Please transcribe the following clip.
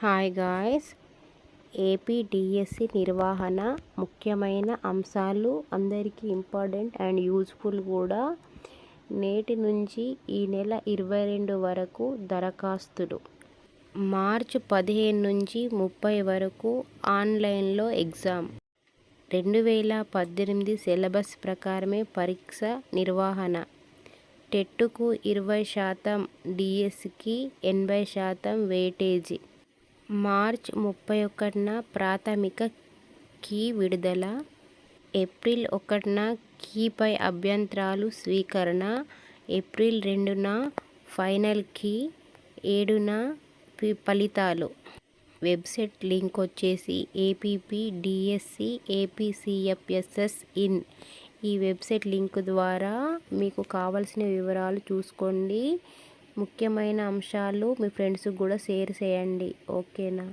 Hi guys, AP DSC నిర్వహణ ముఖ్యమైన అంశాలు అందరికీ ఇంపార్టెంట్ అండ్ యూజ్ఫుల్ కూడా. నేటి నుంచి ఈ నెల 22 వరకు దరఖాస్తులు. మార్చి 15 నుంచి 30 వరకు ఆన్లైన్లో ఎగ్జామ్. 2018 సిలబస్ ప్రకారమే పరీక్ష నిర్వహణ. టెట్కు 20%, డిఎస్సికి 80% వెయిటేజీ. మార్చి 31న ప్రాథమిక కీ విడుదల. ఏప్రిల్ 1న కీపై అభ్యంతరాలు స్వీకరణ. ఏప్రిల్ 2న ఫైనల్ కీ. 7న ఫలితాలు. వెబ్సైట్ లింక్ వచ్చేసి ఏపీపీడిఎస్సి ఏపీసీఎఫ్ఎస్ఎస్ ఇన్. ఈ వెబ్సైట్ లింక్ ద్వారా మీకు కావాల్సిన వివరాలు చూసుకోండి. ముఖ్యమైన అంశాలు మీ ఫ్రెండ్స్కి కూడా షేర్ చేయండి. ఓకేనా?